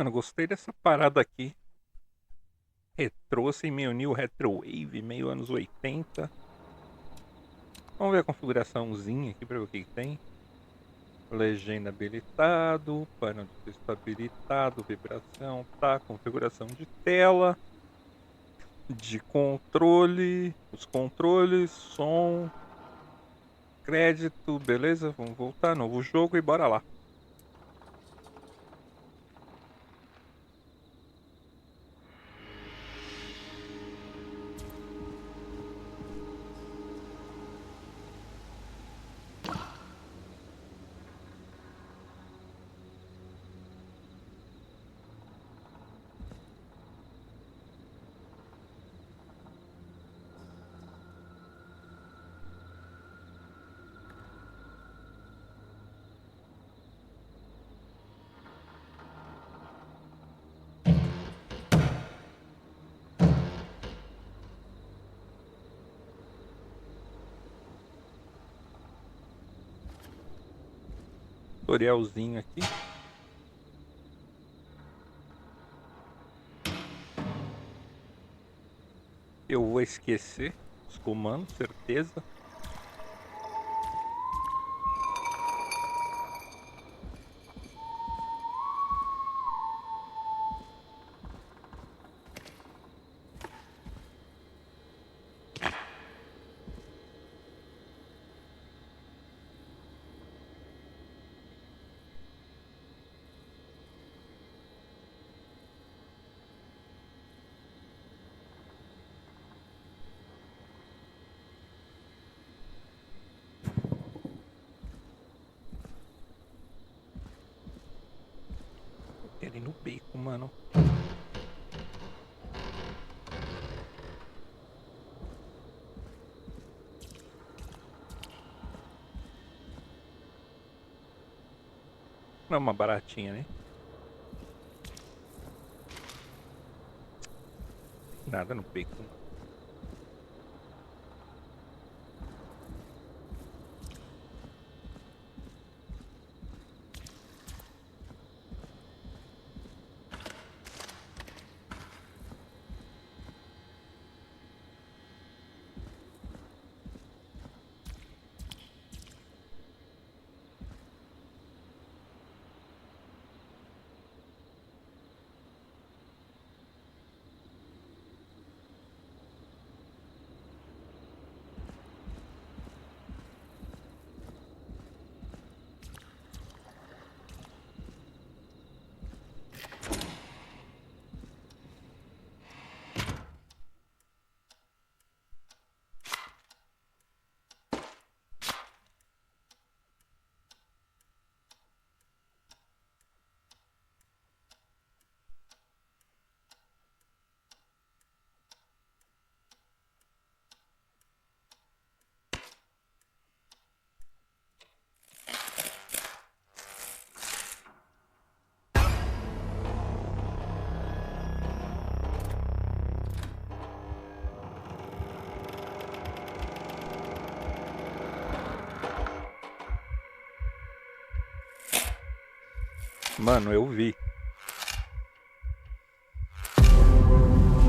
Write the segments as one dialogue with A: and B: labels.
A: Mano, gostei dessa parada aqui. Retrô, assim, meio new retrowave, meio anos 80. Vamos ver a configuraçãozinha aqui pra ver o que tem. Legenda habilitado, painel de texto habilitado, vibração, tá, configuração de tela, de controle, os controles, som, crédito, beleza? Vamos voltar, novo jogo e bora lá. Tutorialzinho aqui. Eu vou esquecer os comandos, certeza. Ele no beco, mano. Não é uma baratinha, né? Nada no beco. Mano, eu vi.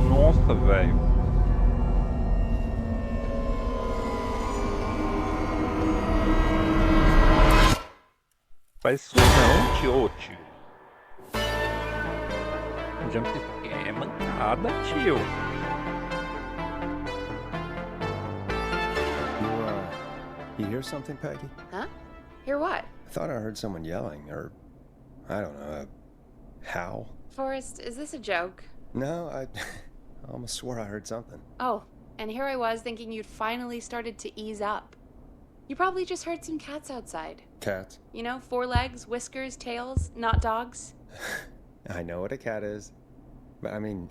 A: Nossa, velho. Faz isso não, tio. Jump é mancada, tio.
B: You hear something, Peggy?
C: Huh? Hear what?
B: I thought I heard someone yelling, or I don't know, a howl.
C: Forrest, is this a joke?
B: No, I almost swore I heard something.
C: Oh, and here I was thinking you'd finally started to ease up. You probably just heard some cats outside.
B: Cats?
C: You know, 4 legs, whiskers, tails, not dogs.
B: I know what a cat is, but I mean,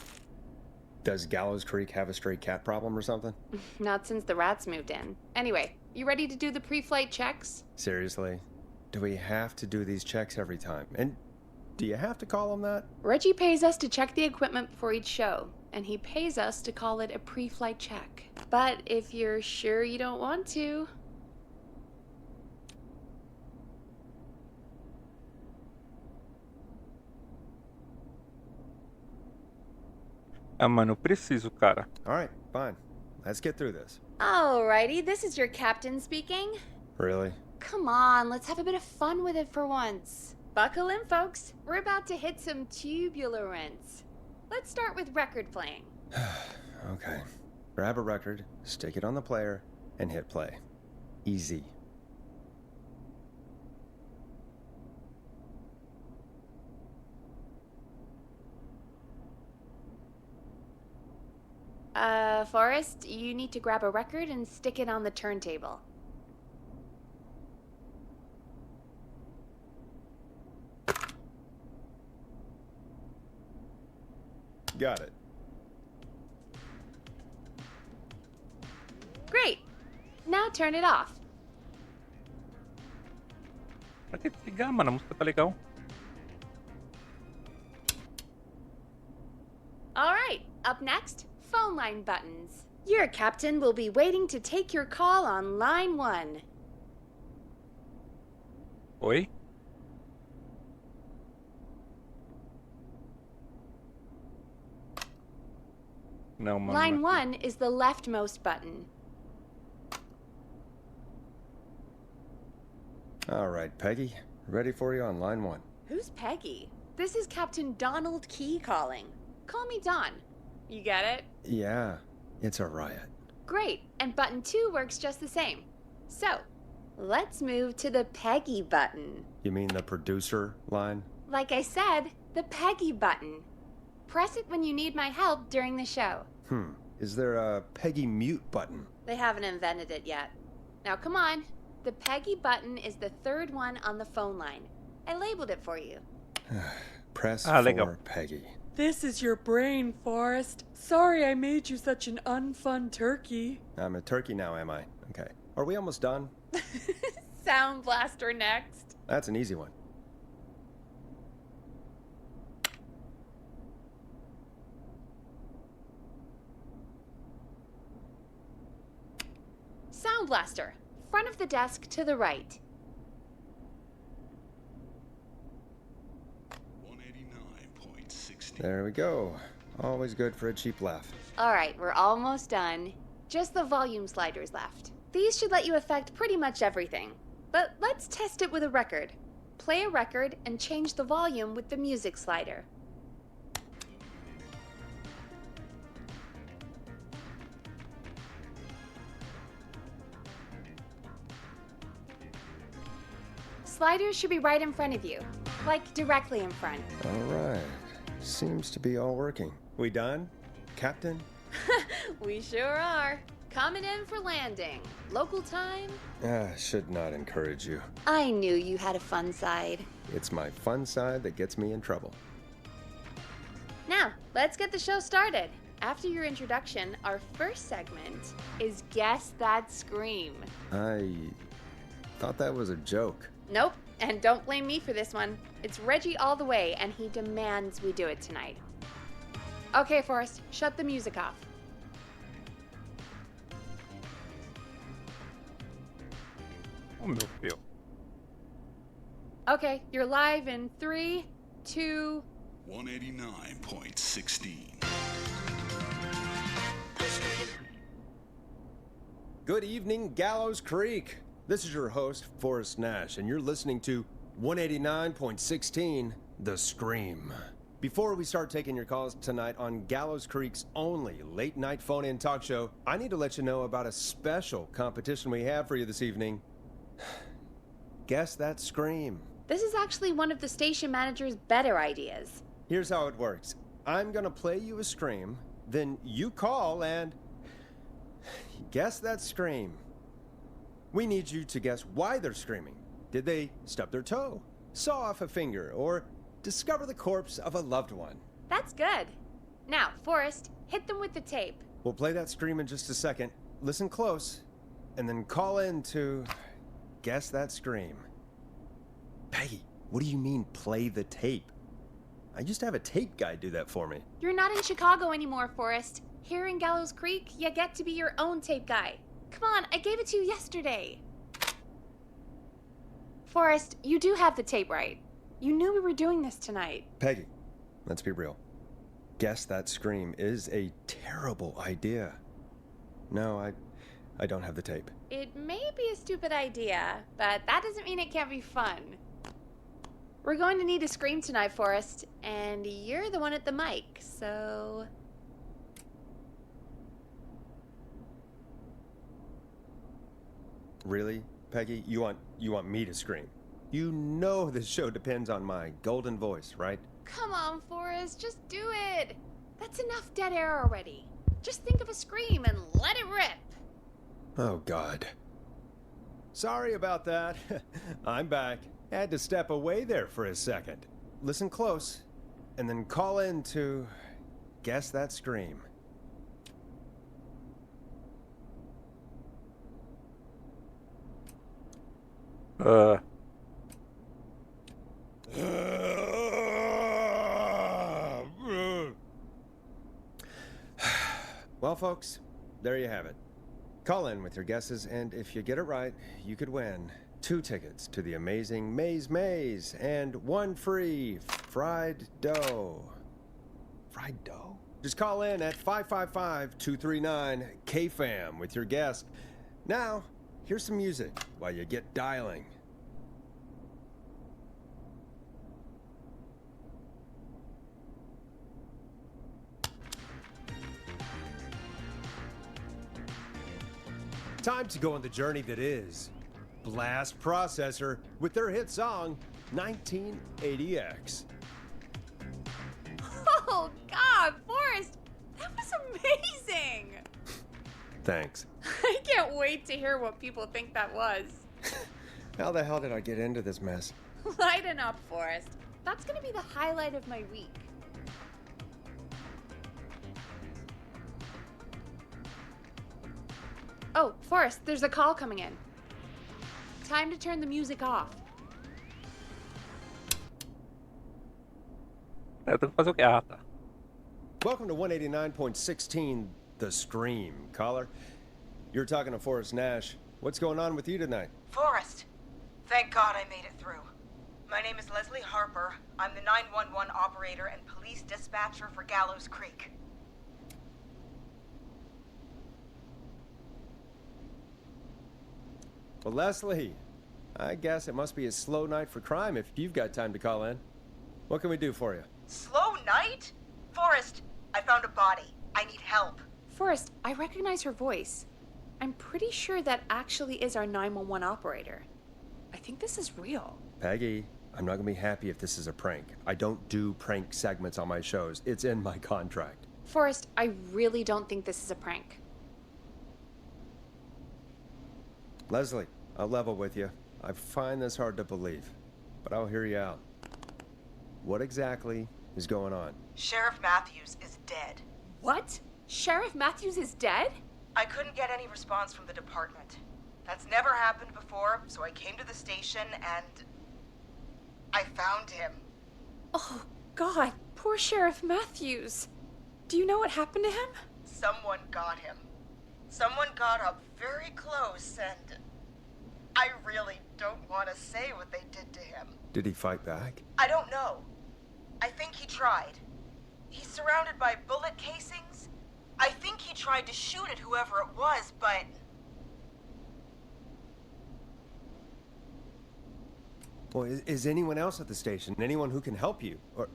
B: does Gallows Creek have a stray cat problem or something?
C: Not since the rats moved in. Anyway, you ready to do the pre-flight checks?
B: Seriously? Do we have to do these checks every time? And do you have to call them that?
C: Reggie pays us to check the equipment before each show, and he pays us to call it a pre-flight check. But if you're sure you don't want to...
A: Ah, mano, eu preciso, cara.
B: All right, fine. Let's get through this.
C: Alrighty, this is your captain speaking.
B: Really?
C: Come on, let's have a bit of fun with it for once. Buckle in, folks. We're about to hit some tubular rents. Let's start with record playing.
B: Okay. Grab a record, stick it on the player, and hit play. Easy.
C: Forrest, you need to grab a record and stick it on the turntable.
B: Got it.
C: Great. Now turn it off.
A: Pra que desligar, mano? A música tá legal.
C: Alright, up next, phone line buttons. Your captain will be waiting to take your call on line 1.
A: Oi? Não, mano.
C: Line
A: não é
C: 1 is the leftmost button.
B: All right, Peggy. Ready for you on line 1.
C: Who's Peggy? This is Captain Donald Key calling. Call me Don. You get it?
B: Yeah, it's a riot.
C: Great, and button 2 works just the same. So, let's move to the Peggy button.
B: You mean the producer line?
C: Like I said, the Peggy button. Press it when you need my help during the show.
B: Is there a Peggy mute button?
C: They haven't invented it yet. Now come on. The Peggy button is the third one on the phone line. I labeled it for you.
B: Press
A: legal.
B: for Peggy.
D: This is your brain, Forrest. Sorry I made you such an unfun turkey.
B: I'm a turkey now, am I? Okay. Are we almost done?
C: Sound Blaster next.
B: That's an easy one.
C: Sound Blaster. Front of the desk to the right.
E: 189.60.
B: There we go. Always good for a cheap laugh.
C: Alright, we're almost done. Just the volume sliders left. These should let you affect pretty much everything. But let's test it with a record. Play a record and change the volume with the music slider. Sliders should be right in front of you. Like directly in front.
B: All right. Seems to be all working. We done, Captain?
C: We sure are. Coming in for landing. Local time?
B: Should not encourage you.
C: I knew you had a fun side.
B: It's my fun side that gets me in trouble.
C: Now, let's get the show started. After your introduction, our first segment is Guess That Scream.
B: I thought that was a joke.
C: Nope, and don't blame me for this one. It's Reggie all the way, and he demands we do it tonight. Okay, Forrest, shut the music off.
A: Oh, meu Deus.
C: Okay, you're live in 3, 2...
E: 189.16.
B: Good evening, Gallows Creek. This is your host, Forrest Nash, and you're listening to 189.16, The Scream. Before we start taking your calls tonight on Gallows Creek's only late-night phone-in talk show, I need to let you know about a special competition we have for you this evening. Guess That Scream.
C: This is actually one of the station manager's better ideas.
B: Here's how it works. I'm gonna play you a scream, then you call and guess that scream. We need you to guess why they're screaming. Did they stub their toe, saw off a finger, or discover the corpse of a loved one?
C: That's good. Now, Forrest, hit them with the tape.
B: We'll play that scream in just a second. Listen close, and then call in to guess that scream. Peggy, what do you mean play the tape? I used to have a tape guy do that for me.
C: You're not in Chicago anymore, Forrest. Here in Gallows Creek, you get to be your own tape guy. Come on, I gave it to you yesterday. Forrest, you do have the tape right. You knew we were doing this tonight.
B: Peggy, let's be real. Guess That Scream is a terrible idea. No, I don't have the tape.
C: It may be a stupid idea, but that doesn't mean it can't be fun. We're going to need a scream tonight, Forrest, and you're the one at the mic, so...
B: Really, Peggy? You want me to scream? You know this show depends on my golden voice, right?
C: Come on, Forrest, just do it. That's enough dead air already. Just think of a scream and let it rip.
B: Oh, God. Sorry about that. I'm back. Had to step away there for a second. Listen close, and then call in to Guess That Scream. Well, folks, there you have it. Call in with your guesses, and if you get it right, you could win 2 tickets to the amazing Maze and 1 free fried dough. Fried dough? Just call in at 555-239-KFAM with your guess. Now, here's some music while you get dialing. Time to go on the journey that is Blast Processor with their hit song 1980X.
C: Oh, God, Forrest, that was amazing.
B: Thanks.
C: I can't wait to hear what people think that was.
B: How the hell did I get into this mess?
C: Lighten up, Forrest. That's going to be the highlight of my week. Oh, Forrest, there's a call coming in. Time to turn the music off.
A: Eu tenho que fazer o quê? Ah, tá.
B: Welcome to 189.16 The Scream, caller. You're talking to Forrest Nash. What's going on with you tonight?
F: Forrest, thank God I made it through. My name is Leslie Harper. I'm the 911 operator and police dispatcher for Gallows Creek.
B: Well, Leslie, I guess it must be a slow night for crime if you've got time to call in. What can we do for you?
F: Slow night? Forrest, I found a body. I need help.
C: Forrest, I recognize her voice. I'm pretty sure that actually is our 911 operator. I think this is real.
B: Peggy, I'm not gonna be happy if this is a prank. I don't do prank segments on my shows. It's in my contract.
C: Forrest, I really don't think this is a prank.
B: Leslie, I'll level with you. I find this hard to believe, but I'll hear you out. What exactly is going on?
F: Sheriff Matthews is dead.
C: What? Sheriff Matthews is dead?
F: I couldn't get any response from the department. That's never happened before, so I came to the station and I found him.
C: Oh, God, poor Sheriff Matthews. Do you know what happened to him?
F: Someone got him. Someone got up very close and I really don't want to say what they did to him.
B: Did he fight back?
F: I don't know. I think he tried. He's surrounded by bullet casings. I think he tried to shoot at whoever it was, but...
B: Well, is anyone else at the station? Anyone who can help you? Or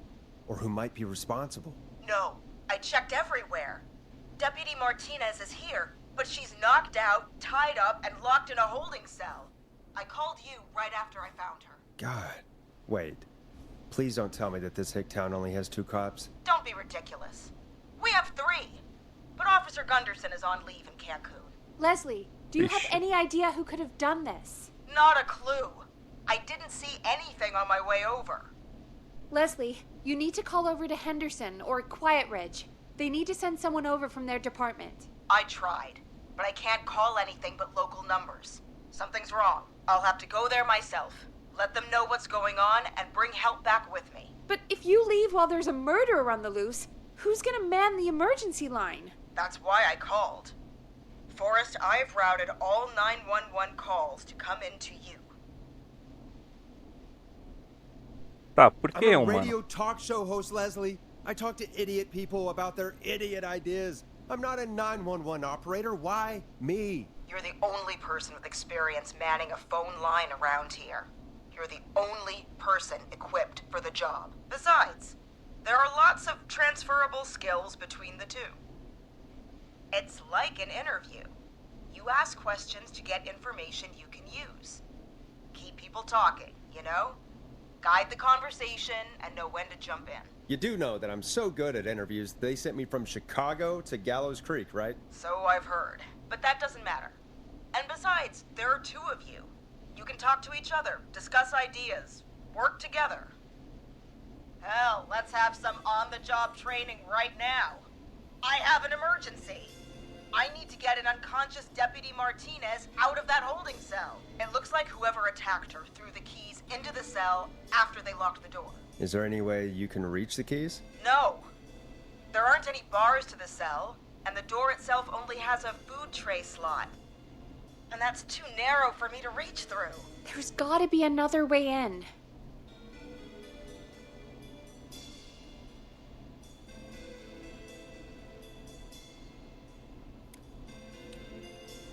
B: who might be responsible?
F: No. I checked everywhere. Deputy Martinez is here, but she's knocked out, tied up, and locked in a holding cell. I called you right after I found her.
B: God. Wait. Please don't tell me that this hick town only has 2 cops.
F: Don't be ridiculous. We have 3. But Officer Gunderson is on leave in Cancun.
C: Leslie, do you have
A: Ish.
C: any idea who could have done this?
F: Not a clue. I didn't see anything on my way over.
C: Leslie, you need to call over to Henderson or Quiet Ridge. They need to send someone over from their department.
F: I tried, but I can't call anything but local numbers. Something's wrong. I'll have to go there myself. Let them know what's going on and bring help back with me.
C: But if you leave while there's a murderer on the loose, who's gonna man the emergency line?
F: That's why I called. Forrest, I've routed all 911 calls to come in to you.
A: Tá, por
B: I'm
A: que,
B: a
A: mano?
B: radio talk show host, Leslie. I talk to idiot people about their idiot ideas. I'm not a 911 operator. Why me?
F: You're the only person with experience manning a phone line around here. You're the only person equipped for the job. Besides, there are lots of transferable skills between the two. It's like an interview. You ask questions to get information you can use. Keep people talking, you know? Guide the conversation and know when to jump in.
B: You do know that I'm so good at interviews, they sent me from Chicago to Gallows Creek, right?
F: So I've heard. But that doesn't matter. And besides, there are two of you. You can talk to each other, discuss ideas, work together. Hell, let's have some on-the-job training right now. I have an emergency. I need to get an unconscious Deputy Martinez out of that holding cell. It looks like whoever attacked her threw the keys into the cell after they locked the door.
B: Is there any way you can reach the keys?
F: No. There aren't any bars to the cell, and the door itself only has a food tray slot. And that's too narrow for me to reach through.
C: There's gotta be another way in.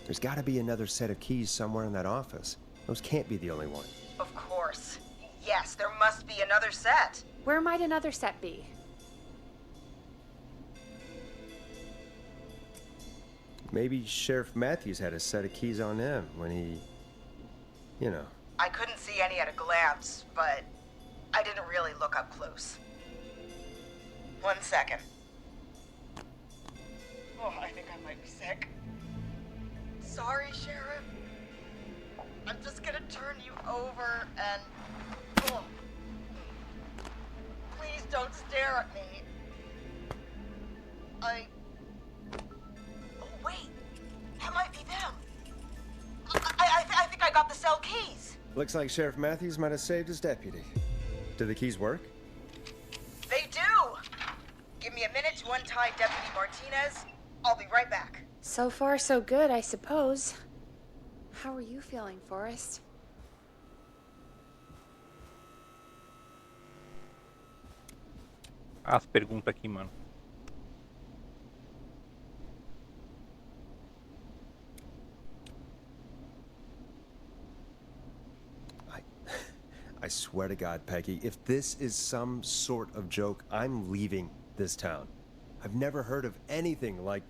B: There's gotta be another set of keys somewhere in that office. Those can't be the only one.
F: Of course. Yes, there must be another set.
C: Where might another set be?
B: Maybe Sheriff Matthews had a set of keys on him when he... you know.
F: I couldn't see any at a glance, but I didn't really look up close. 1 second. Oh, I think I might be sick. Sorry, Sheriff. I'm just gonna turn you over and... Oh. Please don't stare at me. Oh, wait. That might be them. I think I got the cell keys.
B: Looks like Sheriff Matthews might have saved his deputy. Do the keys work?
F: They do! Give me a minute to untie Deputy Martinez. I'll be right back.
C: So far, so good, I suppose. How are you feeling, Forrest?
A: As perguntas aqui, mano.
B: I swear to God, Peggy, if this is some sort of joke, I'm leaving this town. I've never heard of anything like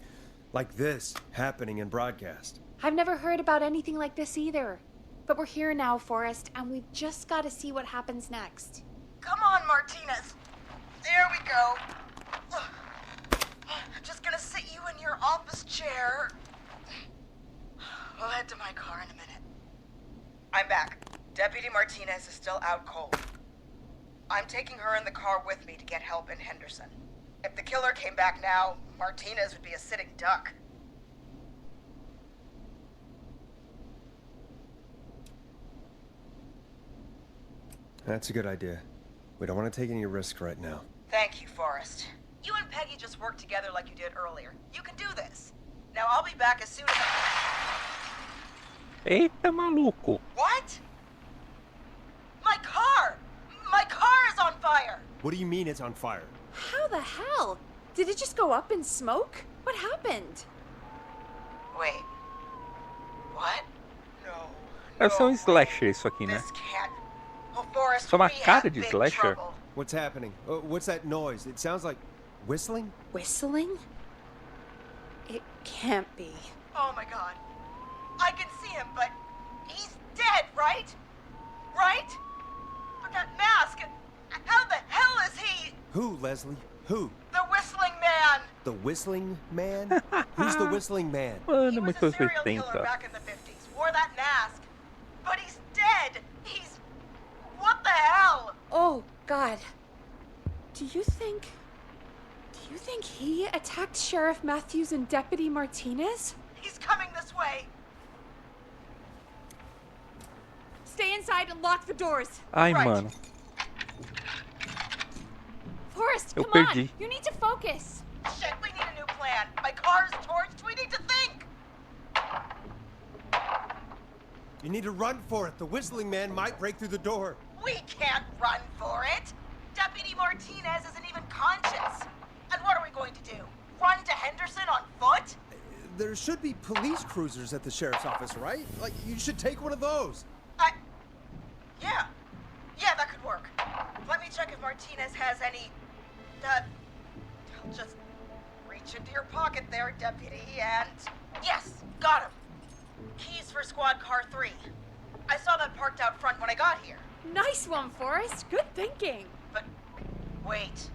B: this happening in broadcast.
C: I've never heard about anything like this either. But we're here now, Forrest, and we've just got to see what happens next.
F: Come on, Martinez. There we go. Just gonna sit you in your office chair. We'll head to my car in a minute. I'm back. Deputy Martinez is still out cold. I'm taking her in the car with me to get help in Henderson. If the killer came back now, Martinez would be a sitting duck.
B: That's a good idea. We don't want to take any risk right now.
F: Thank you, Forrest. You and Peggy just worked together like you did earlier. You can do this. Now I'll be back as soon as
A: Eita, maluco.
F: What? My car! My car is on fire!
B: What do you mean it's on fire?
C: How the hell? Did it just go up in smoke? What happened?
F: Wait. What? No.
A: Deve ser um slasher isso aqui, né?
F: This can't. Oh, Forrest,
A: Só uma
F: we
A: cara
F: have
A: de
F: big
A: slasher.
F: trouble.
B: What's happening? What's that noise? It sounds like whistling?
C: Whistling? It can't be.
F: Oh my god. I can see him, but he's dead, right? Right? But that mask, how the hell is he?
B: Who, Leslie? Who?
F: The whistling man!
B: The whistling man? Who's the whistling man?
F: He
A: Mano,
F: was a
A: muito
F: serial killer
A: 80.
F: back in the 50s, wore that mask. But he's dead! He's... What the hell?
C: Oh, God. Do you think he attacked Sheriff Matthews and Deputy Martinez?
F: He's coming this way.
C: Stay inside and lock the doors.
A: Ai,
F: Right.
A: mano.
C: Forrest,
A: Eu
C: come
A: perdi.
C: on. You need to focus.
F: Shit, we need a new plan. My car is torched. We need to think.
B: You need to run for it. The whistling man might break through the door.
F: We can't run for it. Deputy Martinez isn't even conscious. And what are we going to do? Run to Henderson on foot?
B: There should be police cruisers at the sheriff's office, right? Like, you should take one of those.
F: Yeah. Yeah, that could work. Let me check if Martinez has any... I'll just reach into your pocket there, Deputy, and... Yes, got him. Keys for Squad Car 3. I saw that parked out front when I got here.
C: Nice one, Forrest. Good thinking.
F: But wait.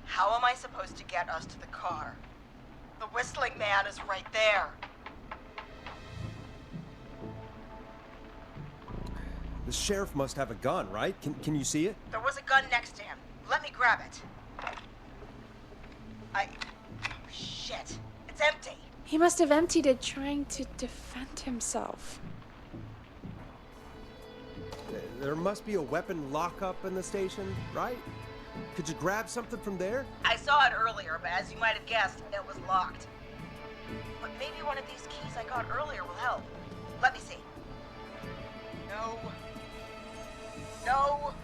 F: How am I supposed to get us to the car? The whistling man is right there.
B: The sheriff must have a gun, right? Can you see it?
F: There was a gun next to him. Let me grab it. Oh, shit. It's empty.
C: He must have emptied it trying to defend himself.
B: There must be a weapon lockup in the station, right? Could you grab something from there?
F: I saw it earlier, but as you might have guessed, it was locked. But maybe one of these keys I got earlier will help. Let me see. No. No.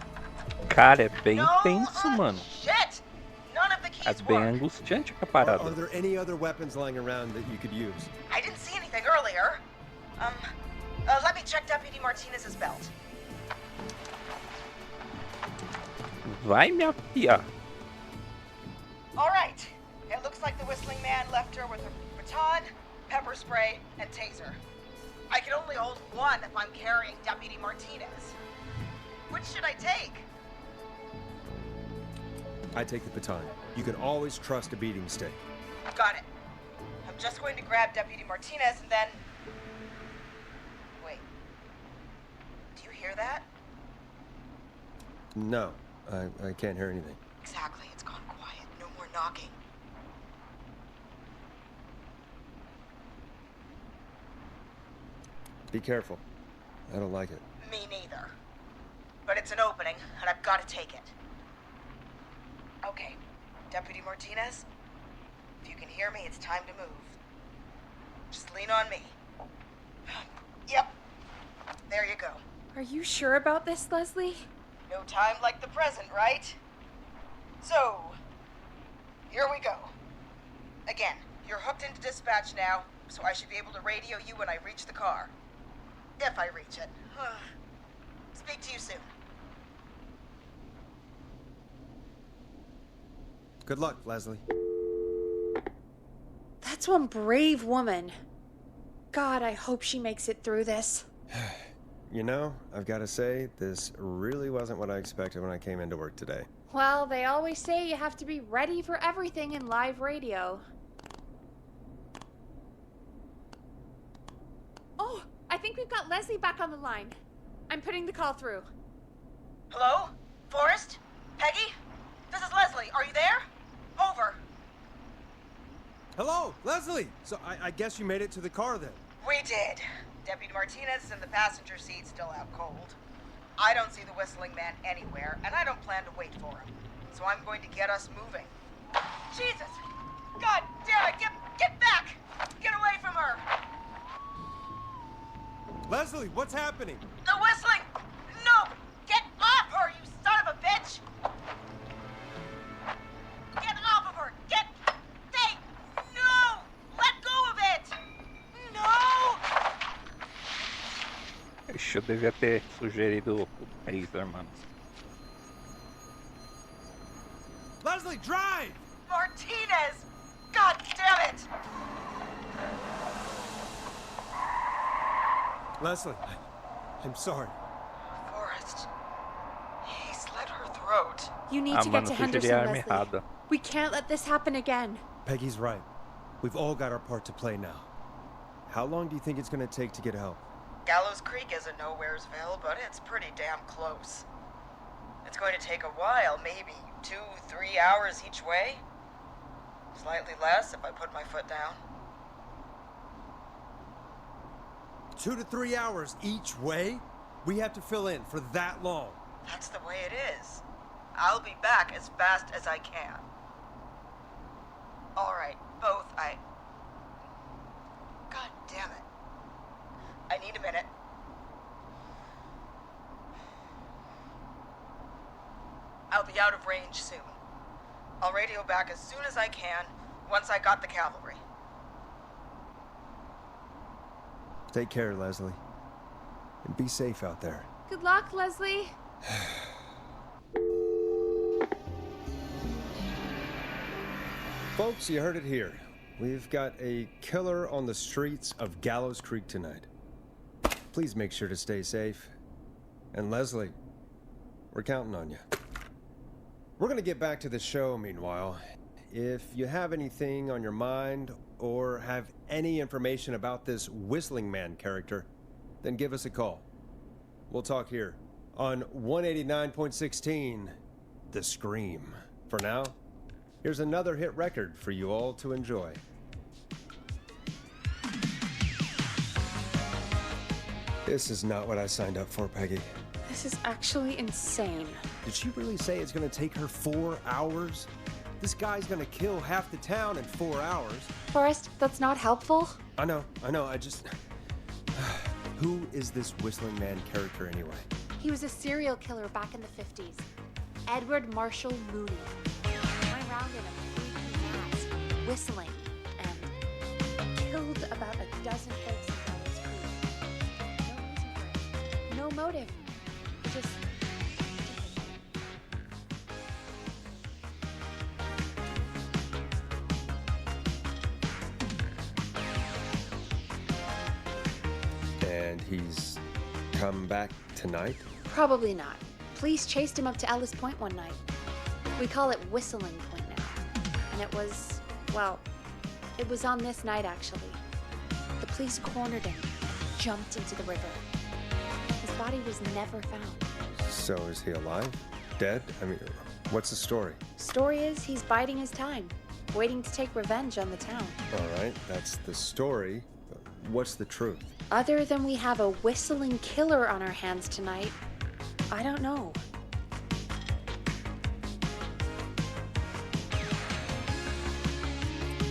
A: Cara, é bem
F: No.
A: tenso, mano.
F: Shit! None of the keys
A: É bem
F: work.
A: angustiante a
B: Are
A: parada.
B: there any other weapons lying around that you could use?
F: I didn't see anything earlier. Let me check Deputy Martinez's belt.
A: Vai, minha filha.
F: All right. It looks like the whistling man left her with a baton, pepper spray, and taser. I can only hold one if I'm carrying Deputy Martinez. Which should I take?
B: I take the baton. You can always trust a beating stick.
F: Got it. I'm just going to grab Deputy Martinez and then... Wait. Do you hear that?
B: No, I can't hear anything.
F: Exactly. It's gone quiet. No more knocking.
B: Be careful. I don't like it.
F: Me neither. But it's an opening, and I've got to take it. Okay, Deputy Martinez, if you can hear me, it's time to move. Just lean on me. Yep. There you go.
C: Are you sure about this, Leslie?
F: No time like the present, right? So, here we go. Again, you're hooked into dispatch now, so I should be able to radio you when I reach the car. If I reach it. Speak to you soon.
B: Good luck, Leslie.
C: That's one brave woman. God, I hope she makes it through this.
B: You know, I've got to say, this really wasn't what I expected when I came into work today.
C: Well, they always say you have to be ready for everything in live radio. Oh, I think we've got Leslie back on the line. I'm putting the call through.
F: Hello? Forrest? Peggy? This is Leslie. Are you there? Over.
B: Hello, Leslie! So I guess you made it to the car then.
F: We did. Deputy Martinez is in the passenger seat, still out cold. I don't see the whistling man anywhere, and I don't plan to wait for him. So I'm going to get us moving. Jesus! God damn it! Get back! Get away from her!
B: Leslie, what's happening?
F: The whistling! No! Get off her, you son of a bitch! Get off of her! Get... Stay! No! Let go of it! No!
A: Eu devia ter sugerido o taser, mano.
B: Leslie, drive!
F: Martinez! God damn it!
B: Leslie, I'm sorry.
F: Forrest. He slit her throat.
C: You need
A: Ah,
C: to get
A: mano,
C: to
A: sugeri
C: Henderson,
A: a arma
C: Leslie.
A: errada.
C: We can't let this happen again.
B: Peggy's right. We've all got our part to play now. How long do you think it's going to take to get help?
F: Gallows Creek isn't Nowheresville, but it's pretty damn close. It's going to take a while, maybe 2-3 hours each way. Slightly less if I put my foot down.
B: 2 to 3 hours each way? We have to fill in for that long.
F: That's the way it is. I'll be back as fast as I can. All right, both. God damn it. I need a minute. I'll be out of range soon. I'll radio back as soon as I can, once I got the cavalry.
B: Take care, Leslie. And be safe out there.
C: Good luck, Leslie.
B: Folks, you heard it here. We've got a killer on the streets of Gallows Creek tonight. Please make sure to stay safe. And Leslie, we're counting on you. We're gonna get back to the show meanwhile. If you have anything on your mind or have any information about this Whistling Man character, then give us a call. We'll talk here on 189.16, The Scream. For now, here's another hit record for you all to enjoy. This is not what I signed up for, Peggy.
C: This is actually insane.
B: Did she really say it's gonna take her 4 hours? This guy's gonna kill half the town in 4 hours.
C: Forrest, that's not helpful.
B: I know, I just... Who is this Whistling Man character anyway?
C: He was a serial killer back in the 50s. Edward Marshall Mooney. Went around in a freaky mask, whistling, and killed about a dozen folks in Gallows Creek. No reason for it. No motive. Just...
B: And he's come back tonight?
C: Probably not. Police chased him up to Ellis Point one night. We call it Whistling Point now. And it was, well, it was on this night actually. The police cornered him, jumped into the river. His body was never found.
B: So is he alive? Dead? I mean, what's the story?
C: Story is he's biding his time, waiting to take revenge on the town.
B: All right, that's the story. But what's the truth?
C: Other than we have a whistling killer on our hands tonight, I don't know.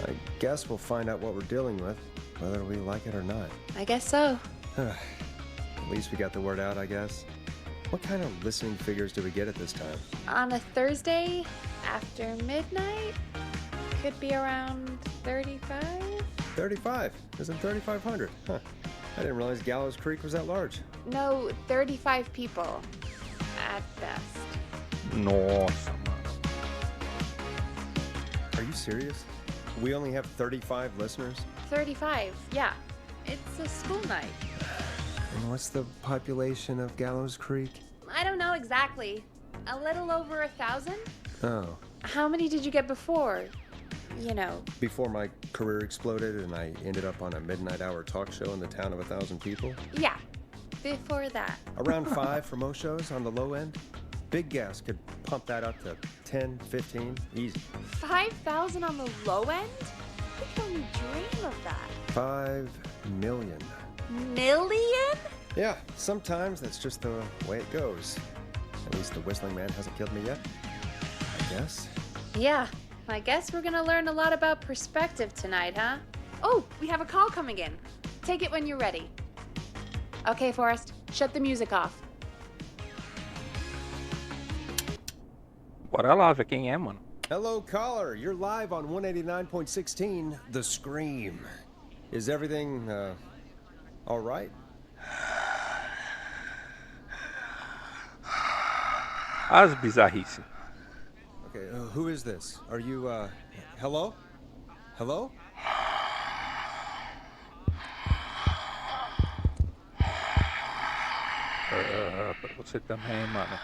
B: I guess we'll find out what we're dealing with, whether we like it or not.
C: I guess so.
B: At least we got the word out, I guess. What kind of listening figures do we get at this time?
C: On a Thursday after midnight, could be around 35?
B: 35. Isn't 3,500? Huh. I didn't realize Gallows Creek was that large.
C: No, 35 people. At best.
A: Nossa, mano.
B: Are you serious? We only have 35 listeners?
C: 35, yeah. It's a school night.
B: And what's the population of Gallows Creek?
C: I don't know exactly. A little over 1,000?
B: Oh.
C: How many did you get before? You know.
B: Before my career exploded and I ended up on a midnight hour talk show in the town of 1,000 people?
C: Yeah. Before that.
B: Around 5 for most shows on the low end. Big gas could pump that up to 10, 15, easy.
C: 5,000 on the low end? We can only dream of that.
B: 5 million.
C: Million?
B: Yeah, sometimes that's just the way it goes. At least the Whistling Man hasn't killed me yet. I guess.
C: Yeah. I guess we're gonna learn a lot about perspective tonight, huh? Oh, we have a call coming in. Take it when you're ready. Okay, Forrest, shut the music off.
A: Bora lá ver quem é, mano.
B: Hello, caller. You're live on 189.16, The Scream. Is everything, all right?
A: As bizarrices.
B: Okay, who is this? Are you, hello? Hello?
A: Pra você também, mano.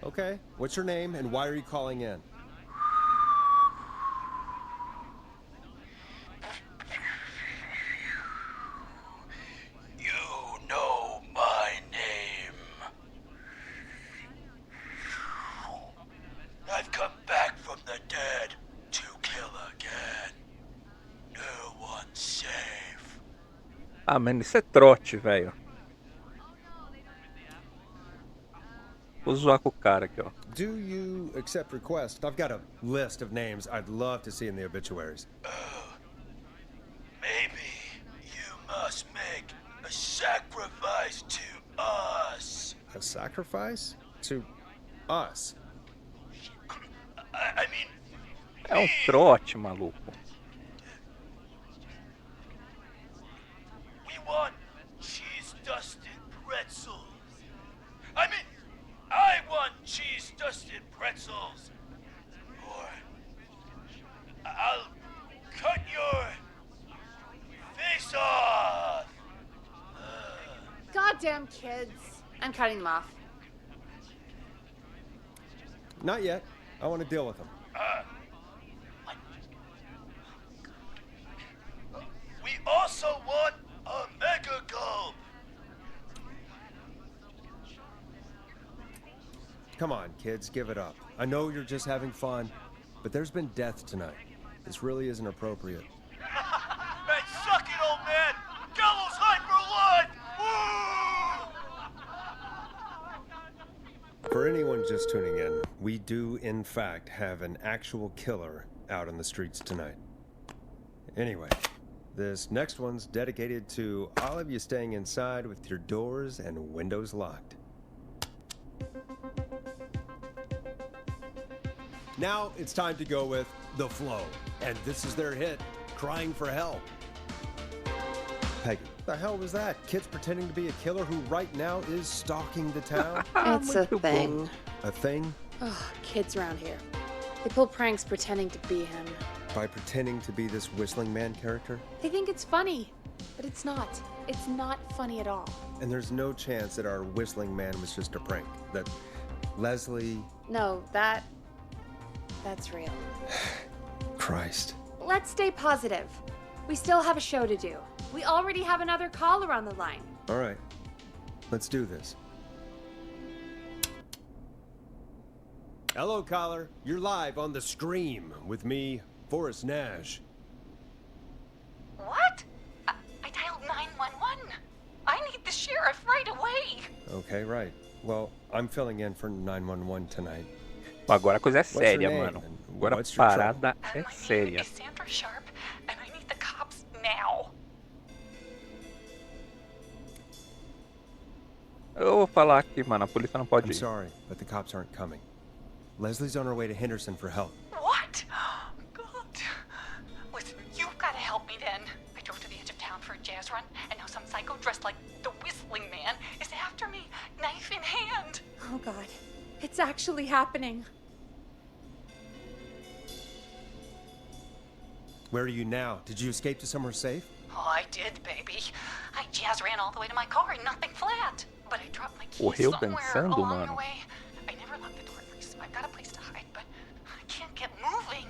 B: Okay, what's your name and why are you calling in?
E: You know my name. I've come back from the dead to kill again. No one's safe.
A: Ah, mano, isso é trote, velho. Vou zoar com o cara aqui, ó.
B: Do you accept requests? I've got a list of names I'd love to see in the obituaries.
E: Maybe you must make a sacrifice to us.
B: A sacrifice? To us?
E: I mean,
A: É um trote, maluco.
E: we want cheese dusted pretzels. I mean, I want cheese dusted pretzels. Or I'll cut your face off.
C: Goddamn kids. I'm cutting them off.
B: Not yet. I want to deal with them.
E: We also want a mega gulp.
B: Come on, kids, give it up. I know you're just having fun, but there's been death tonight. This really isn't appropriate.
E: Man, suck it, old man. Gallows high for life. Woo!
B: For anyone just tuning in, we do, in fact, have an actual killer out on the streets tonight. Anyway, this next one's dedicated to all of you staying inside with your doors and windows locked. Now it's time to go with The Flow, and this is their hit, Crying for Help. Peggy, what the hell was that? Kids pretending to be a killer who right now is stalking the town?
C: It's a thing.
B: A thing?
C: Ugh, kids around here. They pull pranks pretending to be him.
B: By pretending to be this whistling man character?
C: They think it's funny, but it's not. It's not funny at all.
B: And there's no chance that our whistling man was just a prank. That Leslie...
C: No, that's real.
B: Christ.
C: Let's stay positive. We still have a show to do. We already have another caller on the line.
B: All right. Let's do this. Hello, caller. You're live on The Scream with me, Forrest Nash.
F: What? I dialed 911. I need the sheriff right away.
B: Okay, right. Well, I'm filling in for 911 tonight.
A: Agora a coisa é
B: What's your
A: séria,
B: name?
A: mano.
B: And
A: Agora a
B: what's your trouble?
A: parada é
F: My name
A: séria.
F: is Sandra Sharp, and I need the cops now.
A: Eu vou falar aqui, mano. A polícia não pode
B: I'm
A: ir.
B: sorry, but the cops aren't coming. Leslie's on her way to Henderson for help.
F: What? God. Listen, you've got to help me then. I drove to the edge of town for a jazz run, and now some psycho dressed like the Whistling Man is after me, knife in hand.
C: Oh, God. It's actually happening.
B: Where are you now? Did you escape to somewhere safe?
F: Oh, I did, baby. I jazz ran all the way to my car and nothing flat. But I dropped my keys
A: Morreu
F: somewhere
A: dançando,
F: along the
A: mano.
F: way. I never locked the door first, so I've got a place to hide, but I can't get moving.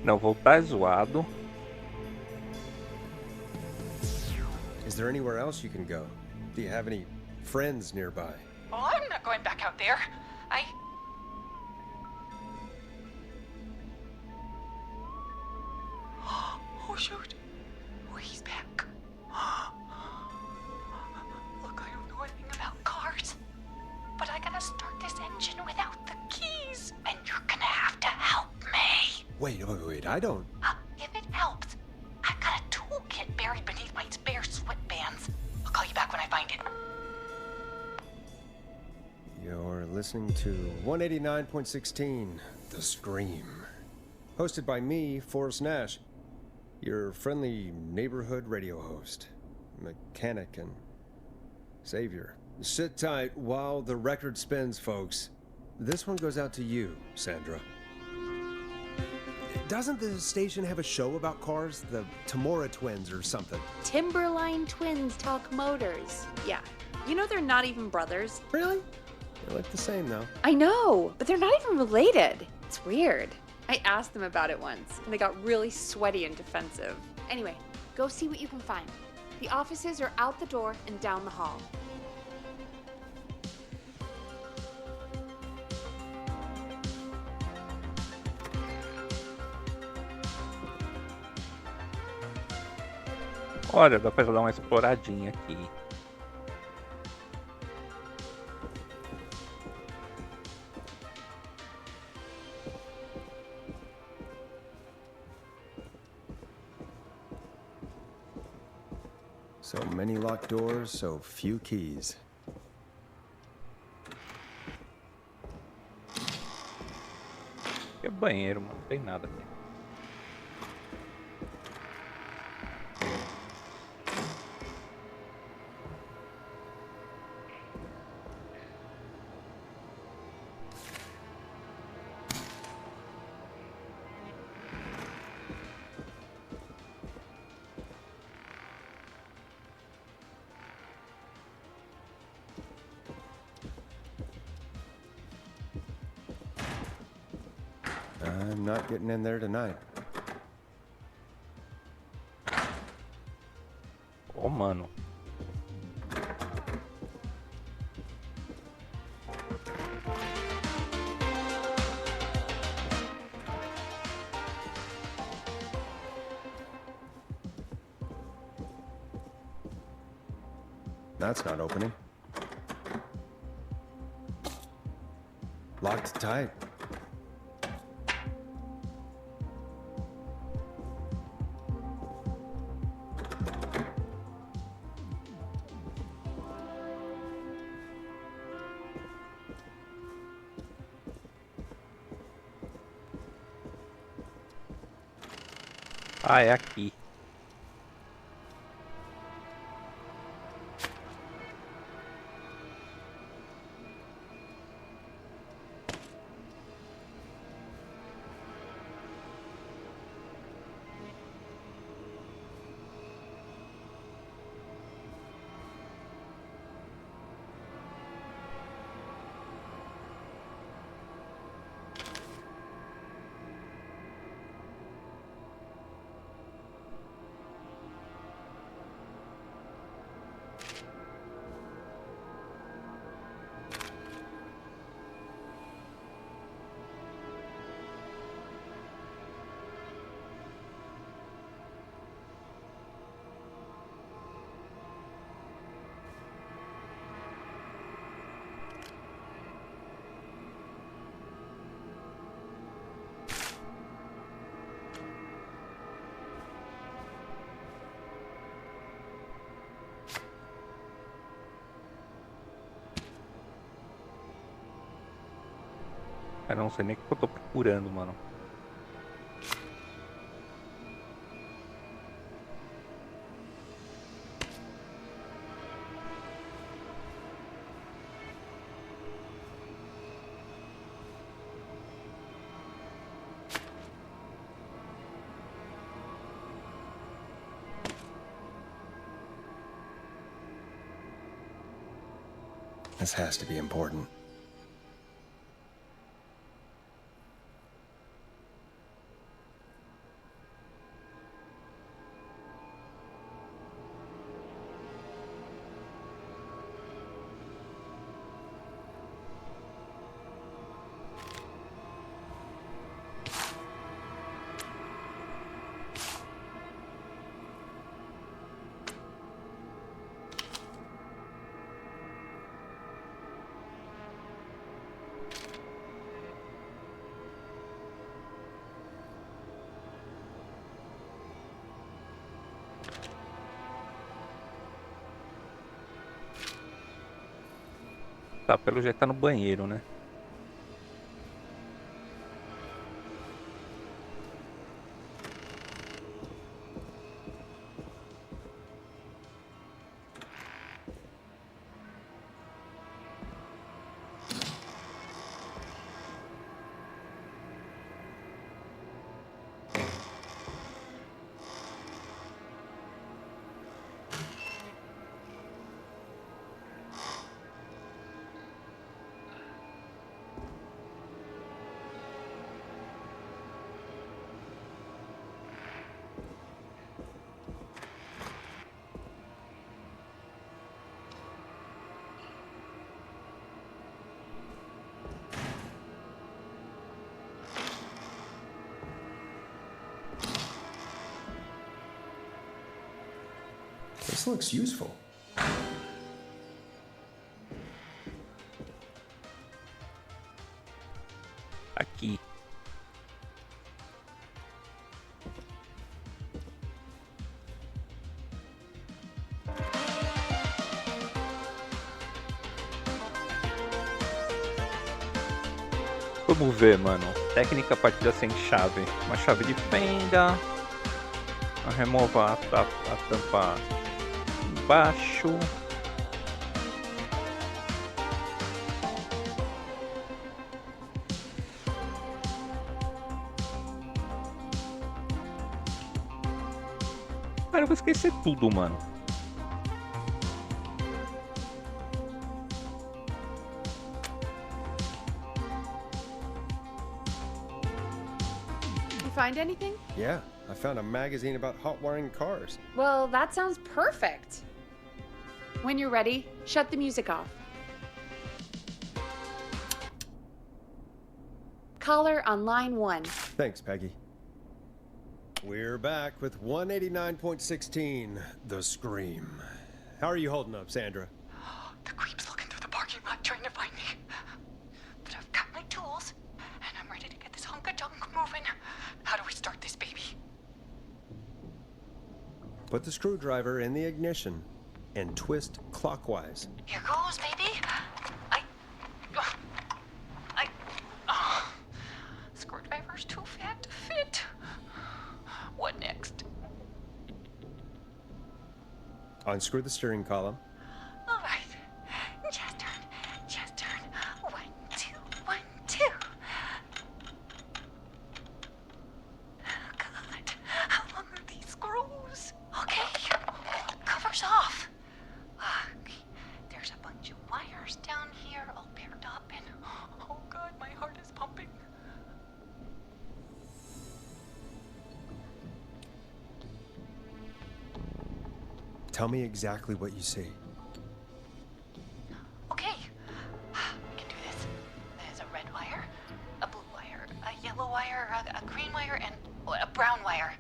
A: Não, voltar é zoado.
B: Is there anywhere else you can go? Do you have any friends nearby?
F: Oh, I'm not going back out there. Oh, shoot. Oh, he's back. Look, I don't know anything about cars, but I gotta start this engine without the keys, and you're gonna have to help me.
B: Wait, I don't...
F: If it helps, I've got a toolkit buried beneath my spare sweatbands. I'll call you back when I find it.
B: You're listening to 189.16, The Scream. Hosted by me, Forrest Nash, your friendly neighborhood radio host, mechanic and savior. Sit tight while the record spins, folks. This one goes out to you, Sandra. Doesn't the station have a show about cars? The Tamora twins or something?
C: Timberline twins talk motors. Yeah. You know they're not even brothers.
B: Really? They look the same, though.
C: I know, but they're not even related. It's weird. I asked them about it once, and they got really sweaty and defensive. Anyway, go see what you can find. The offices are out the door and down the hall.
A: Olha, dá pra dar uma exploradinha aqui.
B: So many locked doors, so few keys.
A: banheiro, mano. Não tem nada aqui.
B: I'm not getting in there tonight.
A: Ô, mano.
B: That's not opening. Locked tight.
A: Ah, é aqui. Eu não sei nem o que eu tô procurando, mano.
B: This has to be important. Tá, pelo jeito tá no banheiro, né? This looks useful.
A: Aqui. Vamos ver, mano. técnica partida sem chave. Uma chave de fenda. Remova a tampa embaixo. Cara, eu vou esquecer tudo, mano.
C: You find anything?
B: Yeah, I found a magazine about hot wiring cars.
C: Well, that sounds perfect. When you're ready, shut the music off. Caller on line 1.
B: Thanks, Peggy. We're back with 189.16, The Scream. How are you holding up, Sandra?
G: The creep's looking through the parking lot trying to find me. But I've got my tools, and I'm ready to get this hunk of junk moving. How do we start this baby?
B: Put the screwdriver in the ignition and twist clockwise.
G: Here goes, baby. Screwdriver's too fat to fit. What next?
B: Unscrew the steering column.
G: All right. Just turn. Just turn. 1, 2, 1, 2. God, how long are these screws? Okay. Cover's off. There's a bunch of wires down here all paired up, and oh God, my heart is pumping.
B: Tell me exactly what you see.
G: Okay, we can do this. There's a red wire, a blue wire, a yellow wire, a green wire, and a brown wire.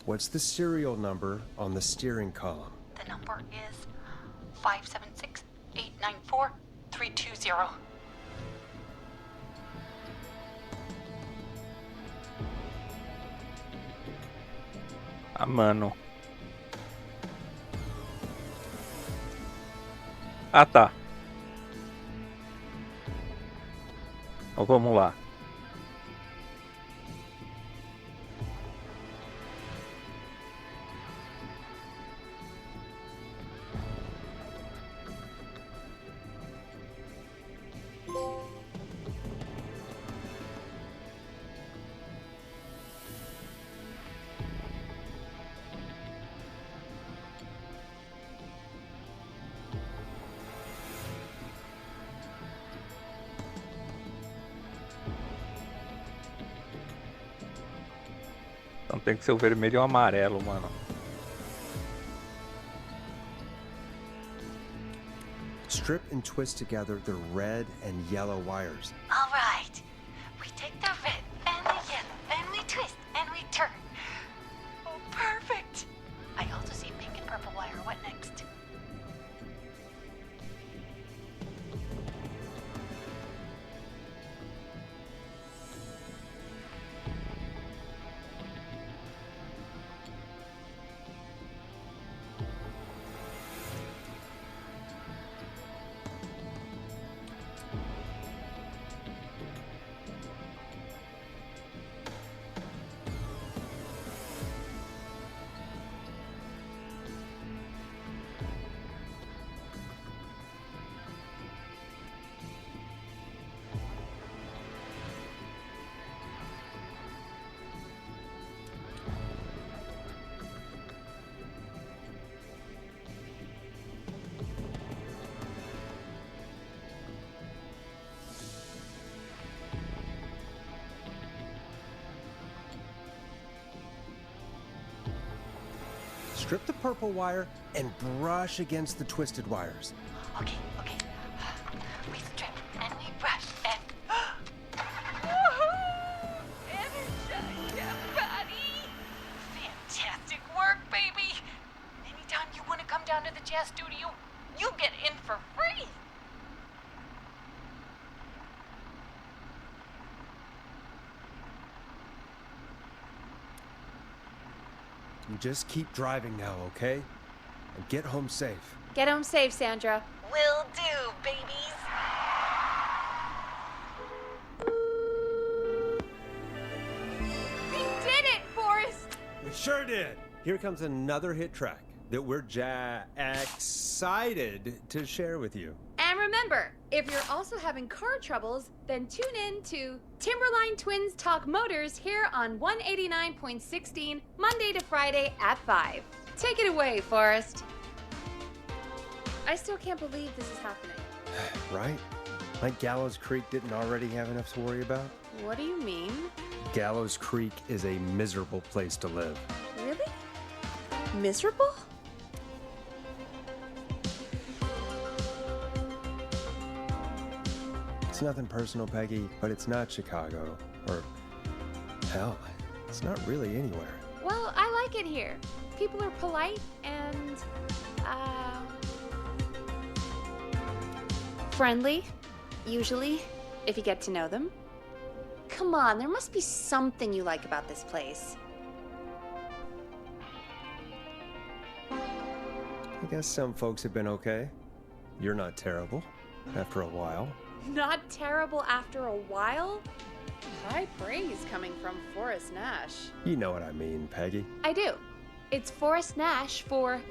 B: What's the serial number on the steering column?
G: The number is 576-894-320.
A: Ah, mano. Ah, tá. Então vamos lá. Então tem que ser o vermelho e o amarelo, mano.
B: Strip and twist together the red and yellow wires.
G: All right. We take the red and the yellow, and we twist, and we turn. Oh, perfect. I also see pink and purple wire. What next?
B: Strip the purple wire and brush against the twisted wires.
G: Okay. We strip and we brush and... Energize your body!
B: You just keep driving now, okay? And get home safe.
C: Get home safe, Sandra.
F: Will do, babies.
C: We did it, Forrest!
B: We sure did. Here comes another hit track that we're excited to share with you.
C: And remember, if you're also having car troubles, then tune in to Timberline Twins Talk Motors here on 189.16, Monday to Friday at 5. Take it away, Forrest. I still can't believe this is happening.
B: Right? Like Gallows Creek didn't already have enough to worry about?
C: What do you mean?
B: Gallows Creek is a miserable place to live.
C: Really? Miserable?
B: It's nothing personal, Peggy, but it's not Chicago. Or, hell, it's not really anywhere.
C: Well, I like it here. People are polite and, friendly, usually, if you get to know them. Come on, there must be something you like about this place.
B: I guess some folks have been okay. You're not terrible, after a while.
C: Not terrible after a while? High praise coming from Forrest Nash.
B: You know what I mean, Peggy.
C: I do. It's Forrest Nash for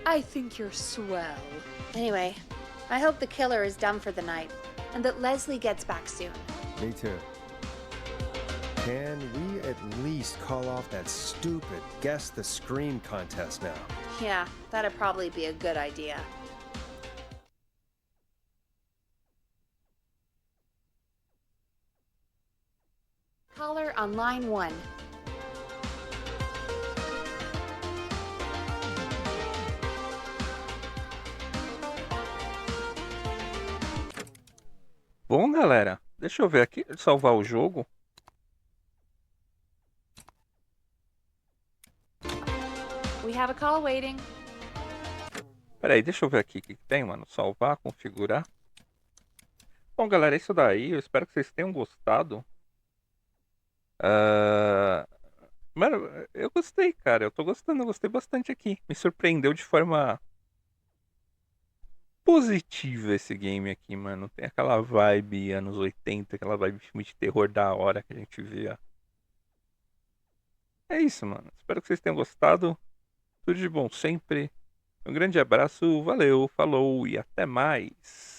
C: I think you're swell. Anyway, I hope the killer is done for the night and that Leslie gets back soon.
B: Me too. Can we at least call off that stupid Guess the Scream contest now?
C: Yeah, that'd probably be a good idea. Caller on line 1.
A: Bom, galera, deixa eu ver aqui, salvar o jogo.
C: We have a call waiting.
A: Peraí, deixa eu ver aqui o que tem, mano. Salvar, configurar. Bom, galera, é isso daí. Eu espero que vocês tenham gostado. Mano, eu gostei, cara. Eu tô gostando, eu gostei bastante aqui. Me surpreendeu de forma positiva esse game aqui, mano. Tem aquela vibe anos 80, aquela vibe filme de terror da hora que a gente via. É isso, mano. Espero que vocês tenham gostado. Tudo de bom sempre. Um grande abraço, valeu, falou e até mais.